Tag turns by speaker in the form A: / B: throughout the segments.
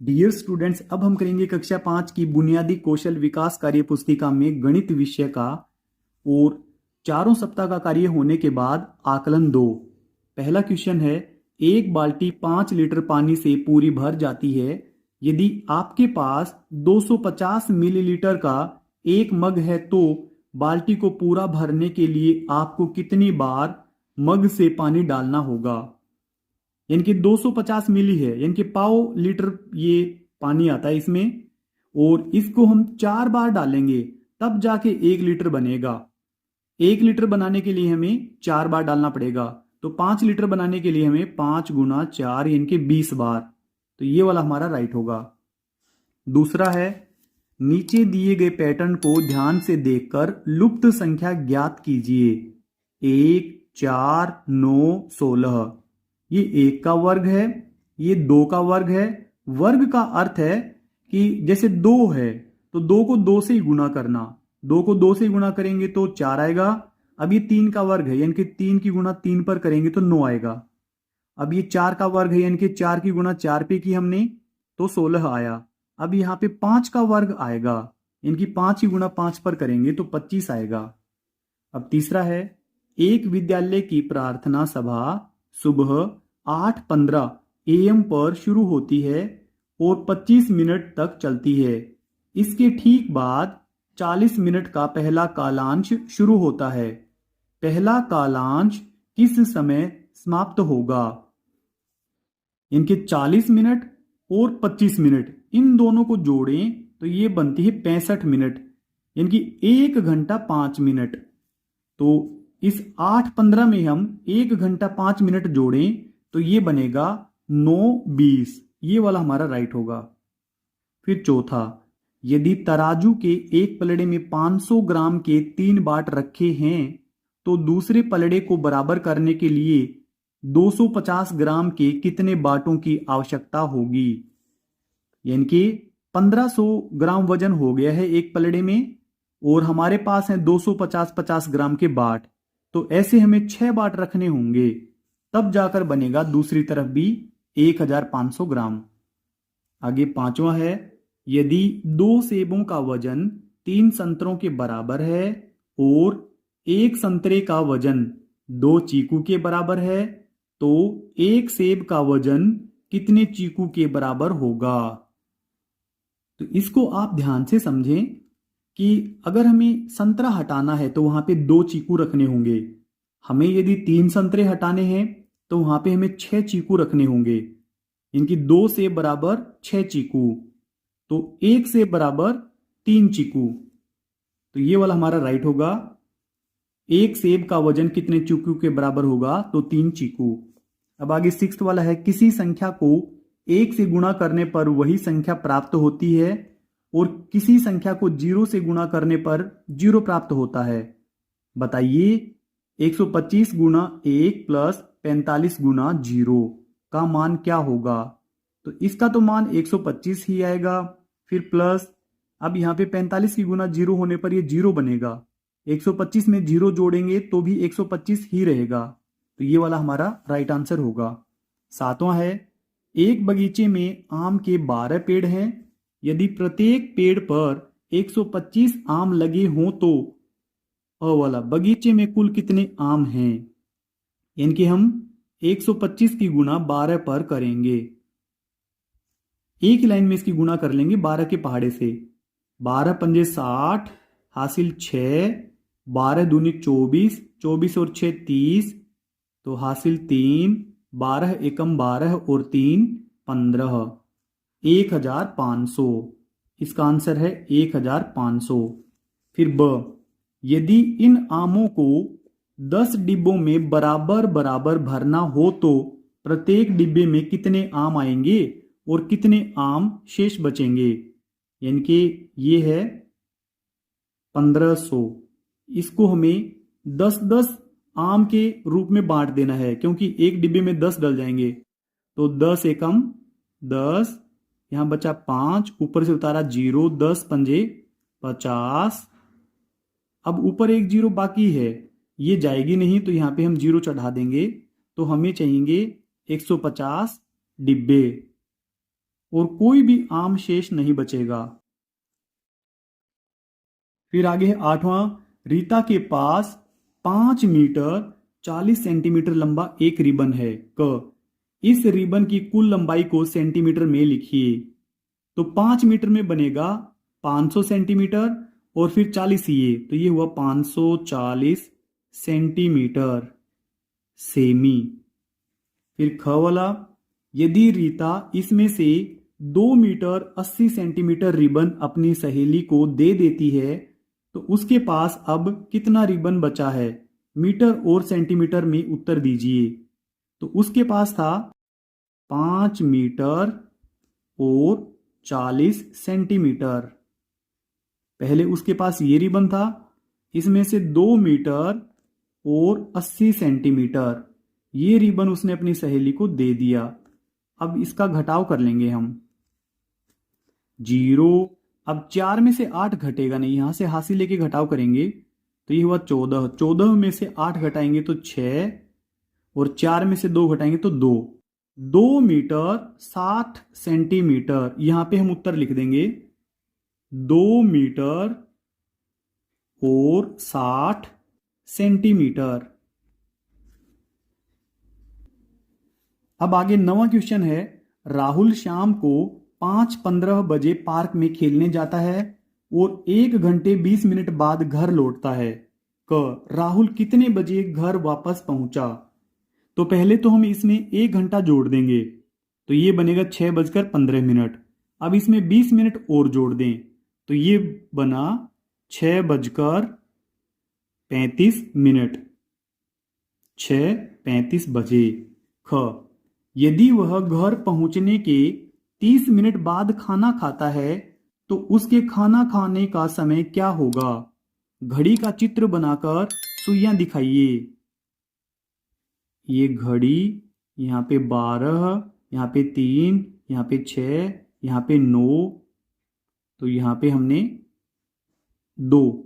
A: Dear students, अब हम करेंगे कक्षा 5 की बुनियादी कौशल विकास कार्य पुस्तिका में गणित विषय का और चारों सप्ताह का कार्य होने के बाद आकलन 2। पहला क्वेश्चन है, एक बाल्टी 5 लीटर पानी से पूरी भर जाती है। यदि आपके पास 250 मिलीलीटर का एक मग है तो बाल्टी को पूरा भरने के लिए आपको कितनी बार मग से पानी डालना होगा। यानी कि 250 मिली है, यानी कि पाव लीटर ये पानी आता है इसमें, और इसको हम 4 बार डालेंगे तब जाके 1 लीटर बनेगा। 1 लीटर बनाने के लिए हमें 4 बार डालना पड़ेगा, तो 5 लीटर बनाने के लिए हमें 5 गुना 4 यानी कि 20 बार। तो ये वाला हमारा राइट होगा। दूसरा है, नीचे दिए गए पैटर्न को ध्यान से देखकर लुप्त संख्या ज्ञात कीजिए। 1, 4, 9, 16। ये 1 का वर्ग है, ये 2 का वर्ग है। वर्ग का अर्थ है कि जैसे 2 है तो 2 को 2 से ही गुणा करना। 2 को 2 से ही गुणा करेंगे तो 4 आएगा। अब ये 3 का वर्ग है, यानी कि 3 की गुणा 3 पर करेंगे तो 9 आएगा। अब ये 4 का वर्ग है, यानी कि 4 की गुणा 4 पे की हमने तो 16 आया। अब यहाँ पे 5 का वर्ग आएगा, इनकी 5 की गुणा 5 पर करेंगे तो 25 आएगा। अब तीसरा है, एक विद्यालय की प्रार्थना सभा सुबह 8:15 AM पर शुरू होती है और 25 मिनट तक चलती है। इसके ठीक बाद 40 मिनट का पहला कालांश शुरू होता है। पहला कालांश किस समय समाप्त होगा। इनके 40 मिनट और 25 मिनट, इन दोनों को जोड़ें तो ये बनती है 65 मिनट, यानी 1 घंटा 5 मिनट। तो इस 8:15 में हम 1 घंटा 5 मिनट जोड़ें तो ये बनेगा 9:20। ये वाला हमारा राइट होगा। फिर चौथा, यदि तराजू के एक पलड़े में 500 ग्राम के 3 बाट रखे हैं तो दूसरे पलड़े को बराबर करने के लिए 250 ग्राम के कितने बाटों की आवश्यकता होगी। यानी कि 1500 ग्राम वजन हो गया है एक पलड़े में और हमारे पास है 250 ग्राम के बाट, तो ऐसे हमें 6 बाट रखने होंगे, तब जाकर बनेगा दूसरी तरफ भी 1500 ग्राम। आगे पांचवा है, यदि 2 सेबों का वजन 3 संतरों के बराबर है और 1 संतरे का वजन 2 चीकू के बराबर है तो 1 सेब का वजन कितने चीकू के बराबर होगा। तो इसको आप ध्यान से समझें कि अगर हमें संतरा हटाना है तो वहां पे 2 चीकू रखने होंगे। हमें यदि 3 संतरे हटाने हैं तो वहां पे हमें 6 चीकू रखने होंगे। इनकी 2 सेब बराबर 6 चीकू, तो 1 सेब बराबर 3 चीकू। तो ये वाला हमारा राइट होगा। 1 सेब का वजन कितने चीकू के बराबर होगा, तो 3 चीकू। अब आगे 6th वाला है, किसी संख्या को 1 से गुणा करने पर वही संख्या प्राप्त होती है और किसी संख्या को 0 से गुणा करने पर 0 प्राप्त होता है। बताइए 125 गुना 1 प्लस 45 गुना 0 का मान क्या होगा। तो इसका तो मान 125 ही आएगा, फिर प्लस, अब यहाँ पे 45 की गुना 0 होने पर ये 0 बनेगा। 125 में 0 जोड़ेंगे तो भी 125 ही रहेगा, तो ये वाला हमारा राइट आंसर होगा। 7वां है, एक बगीचे में आम के 12 पेड़ हैं। यदि प्रत्येक पेड़ पर 125 आम लगे हों तो अ वाला बगीचे में कुल कितने आम हैं। यानी कि हम 125 की गुणा 12 पर करेंगे, एक ही लाइन में इसकी गुणा कर लेंगे 12 के पहाड़े से। 12 पंजे 60, हासिल 6, 12 दूनी 24, 24 और 6 30, तो हासिल 3, 12 एकम 12 और 3 15, 1500। इसका आंसर है 1500। फिर ब, यदि इन आमों को 10 डिब्बों में बराबर बराबर भरना हो तो प्रत्येक डिब्बे में कितने आम आएंगे और कितने आम शेष बचेंगे। यानी कि ये है 1500। इसको हमें 10-10 आम के रूप में बांट देना है, क्योंकि एक डिब्बे में 10 डल जाएंगे, तो 10 एकम 10, यहां बचा 5, ऊपर से उतारा 0, 10 पंजे 50। अब ऊपर एक 0 बाकी है, ये जाएगी नहीं, तो यहां पे हम 0 चढ़ा देंगे, तो हमें चाहिए 150 डिब्बे। और कोई भी आम शेष नहीं बचेगा। फिर आगे है 8वां, रीता के पास 5 मीटर 40 सेंटीमीटर लंबा एक रिबन है। क इस रिबन की कुल लंबाई को सेंटीमीटर में लिखिए। तो 5 मीटर में बनेगा 500 सेंटीमीटर और फिर 40 ये, तो ये हुआ 540 सेंटीमीटर सेमी। फिर ख वाला, यदि रीता इसमें से 2 मीटर 80 सेंटीमीटर रिबन अपनी सहेली को दे देती है तो उसके पास अब कितना रिबन बचा है, मीटर और सेंटीमीटर में उत्तर दीजिए। तो उसके पास था 5 मीटर और 40 सेंटीमीटर। पहले उसके पास ये रिबन था, इसमें से 2 मीटर और 80 सेंटीमीटर ये रिबन उसने अपनी सहेली को दे दिया। अब इसका घटाव कर लेंगे हम। 0, अब 4 में से 8 घटेगा नहीं, यहां से हासिल लेके घटाव करेंगे तो ये हुआ 14। 14 में से 8 घटाएंगे तो 6 और 4 में से 2 घटाएंगे तो 2। 2 मीटर 60 सेंटीमीटर, यहां पे हम उत्तर लिख देंगे 2 मीटर और 60 सेंटीमीटर। अब आगे 9वां क्वेश्चन है, राहुल शाम को 5:15 बजे पार्क में खेलने जाता है और 1 घंटे 20 मिनट बाद घर लौटता है। क राहुल कितने बजे घर वापस पहुंचा। तो पहले तो हम इसमें 1 घंटा जोड़ देंगे तो ये बनेगा 6:15। अब इसमें 20 मिनट और जोड़ दें तो ये बना 6:35। 6:35 बजे। ख यदि वह घर पहुंचने के 30 मिनट बाद खाना खाता है तो उसके खाना खाने का समय क्या होगा। घड़ी का चित्र बनाकर सुइयां दिखाइए। ये घड़ी, यहाँ पे 12, यहाँ पे 3, यहाँ पे 6, यहाँ पे 9, तो यहाँ पे हमने दो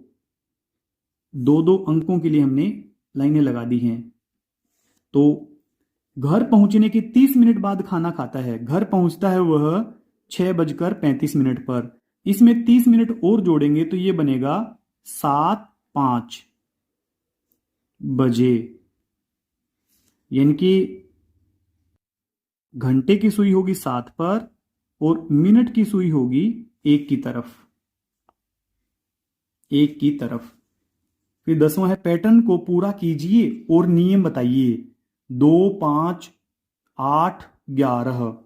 A: अंकों के लिए हमने लाइनें लगा दी हैं। तो घर पहुंचने के 30 मिनट बाद खाना खाता है, घर पहुंचता है वह 6:35 पर। इसमें 30 मिनट और जोड़ेंगे तो ये बनेगा 7:05 बजे। यानी कि घंटे की सुई होगी 7 पर और मिनट की सुई होगी 1 की तरफ। फिर 10वां है, पैटर्न को पूरा कीजिए और नियम बताइए। 2, 5, 8, 11।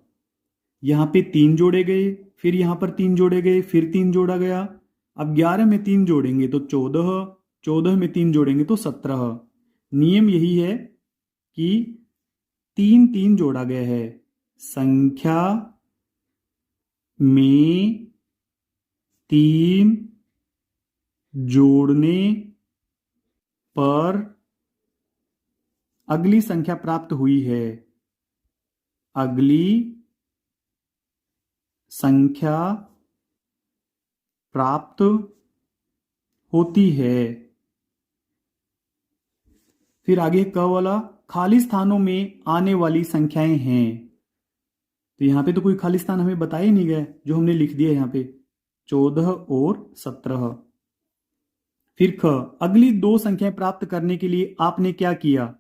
A: यहां पे 3 जोड़े गए, फिर यहां पर 3 जोड़े गए, फिर 3 जोड़ा गया। अब 11 में 3 जोड़ेंगे तो 14, 14 में 3 जोड़ेंगे तो 17। नियम यही है कि 3 3 जोड़ा गया है। संख्या में 3 जोड़ने पर अगली संख्या प्राप्त हुई है। अगली संख्या प्राप्त होती है। फिर आगे क वाला, खाली स्थानों में आने वाली संख्याएं हैं। तो यहां पे तो कोई खाली स्थान हमें बताया ही नहीं गया, जो हमने लिख दिया यहां पे 14 और 17। फिर ख, अगली 2 संख्याएं प्राप्त करने के लिए आपने क्या किया।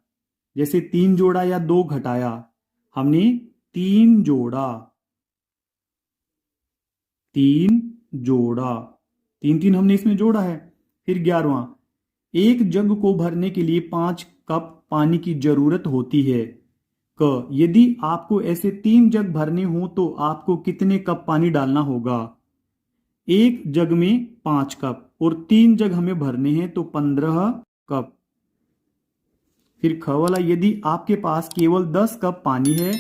A: जैसे 3 जोड़ा या 2 घटाया, हमने 3 जोड़ा, 3 जोड़ा, 3 3 हमने इसमें जोड़ा है। फिर 11वां, एक जग को भरने के लिए 5 कप पानी की जरूरत होती है। क यदि आपको ऐसे 3 जग भरने हो तो आपको कितने कप पानी डालना होगा। एक जग में 5 कप और 3 जग हमें भरने हैं तो 15 कप। फिर ख वाला, यदि आपके पास केवल 10 कप पानी है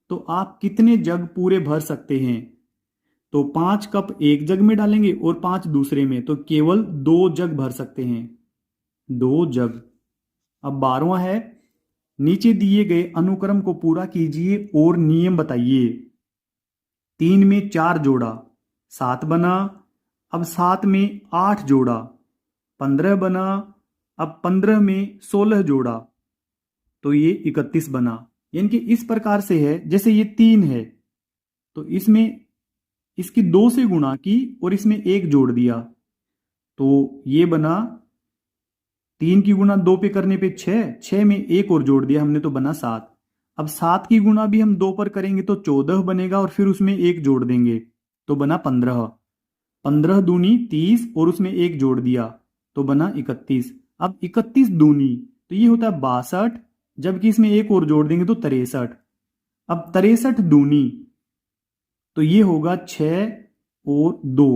A: तो आप कितने जग पूरे भर सकते हैं। तो 5 कप एक जग में डालेंगे और 5 दूसरे में, तो केवल 2 जग भर सकते हैं, 2 जग। अब 12वां है, नीचे दिए गए अनुक्रम को पूरा कीजिए और नियम बताइए। 3 में 4 जोड़ा 7 बना। अब 7 में 8 जोड़ा 15 बना। अब 15 में 16 जोड़ा तो ये 31 बना। यानी कि इस प्रकार से है, जैसे ये 3 है तो इसमें इसकी 2 से गुणा की और इसमें 1 जोड़ दिया, तो ये बना 3 की गुणा 2 पे करने पे 6 में 1 और जोड़ दिया हमने तो बना 7। अब 7 की गुणा भी हम 2 पर करेंगे तो 14 बनेगा और फिर उसमें 1 जोड़ देंगे तो बना 15। 15 दूनी 30 और उसमें 1 जोड़ दिया तो बना 31। अब 31 दूनी तो ये होता है 62, जबकि इसमें 1 और जोड़ देंगे तो 63। अब 63 दूनी तो ये होगा 6 और 2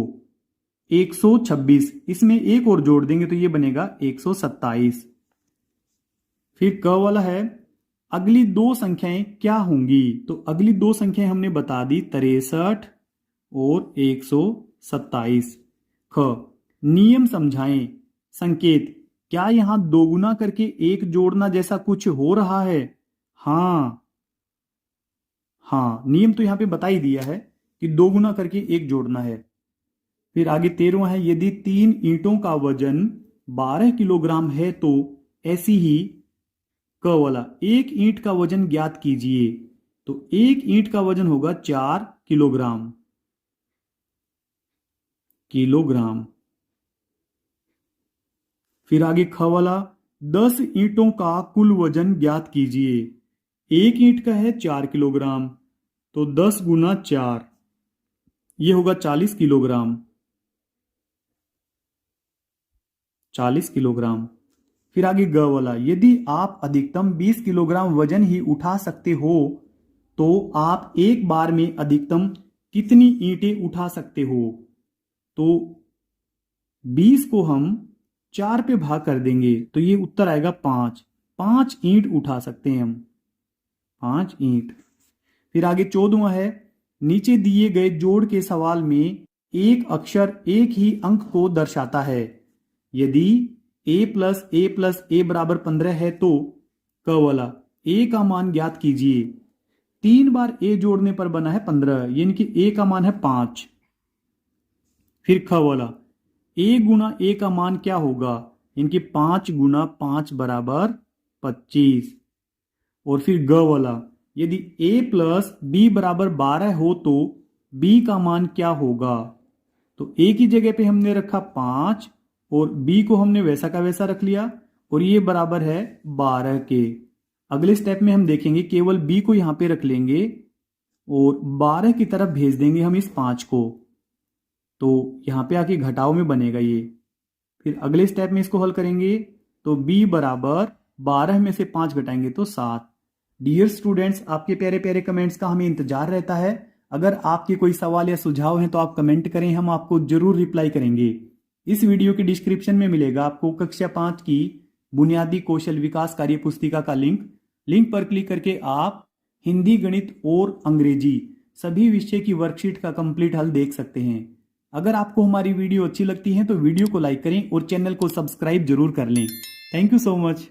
A: 126, इसमें 1 और जोड़ देंगे तो ये बनेगा 127। फिर क वाला है, अगली 2 संख्याएं क्या होंगी? तो अगली 2 संख्याएं हमने बता दी 63 और 127। ख, नियम समझाएं। संकेत, क्या यहां 2 गुना करके 1 जोड़ना जैसा कुछ हो रहा है? हाँ, नियम तो यहां पे बता ही दिया है कि 2 गुना करके 1 जोड़ना है। फिर आगे 13वां है, यदि 3 ईंटों का वजन 12 किलोग्राम है तो ऐसी ही क वाला 1 ईंट का वजन ज्ञात कीजिए। तो 1 ईंट का वजन होगा 4 किलोग्राम। फिर आगे ख वाला 10 ईंटों का कुल वजन ज्ञात कीजिए। 1 ईंट का है 4 किलोग्राम, तो 10 गुना 4 ये होगा 40 किलोग्राम। 40 किलोग्राम। फिर आगे ग वाला, यदि आप अधिकतम 20 किलोग्राम वजन ही उठा सकते हो तो आप एक बार में अधिकतम कितनी ईंटें उठा सकते हो? तो 20 को हम 4 पे भाग कर देंगे तो ये उत्तर आएगा 5। 5 ईंट उठा सकते हैं हम, 5 ईंट। फिर आगे 14वां है, नीचे दिए गए जोड़ के सवाल में एक अक्षर एक ही अंक को दर्शाता है। यदि a प्लस ए बराबर 15 है तो क वाला a का मान ज्ञात कीजिए। 3 बार a जोड़ने पर बना है 15, यानी कि a का मान है 5। फिर ख वाला a गुना a का मान क्या होगा? इनकी 5 गुना 5 बराबर 25। और फिर ग वाला, यदि a प्लस b बराबर 12 हो तो b का मान क्या होगा? तो a की जगह पे हमने रखा 5 और b को हमने वैसा का वैसा रख लिया और ये बराबर है 12 के। अगले स्टेप में हम देखेंगे केवल b को यहां पे रख लेंगे और 12 की तरफ भेज देंगे हम इस 5 को, तो यहां पे आके घटाव में बनेगा ये। फिर अगले स्टेप में इसको हल करेंगे तो b बराबर 12 में से 5 घटाएंगे तो 7। डियर स्टूडेंट्स, आपके प्यारे प्यारे कमेंट्स का हमें इंतजार रहता है। अगर आपके कोई सवाल या सुझाव हैं तो आप कमेंट करें, हम आपको जरूर रिप्लाई करेंगे। इस वीडियो के डिस्क्रिप्शन में मिलेगा आपको कक्षा 5 की बुनियादी कौशल विकास कार्य पुस्तिका का लिंक पर क्लिक करके आप हिंदी, गणित और अंग्रेजी सभी विषय की वर्कशीट का कंप्लीट हल देख सकते हैं। अगर आपको हमारी वीडियो अच्छी लगती है तो वीडियो को लाइक करें और चैनल को सब्सक्राइब जरूर कर लें। Thank you so much.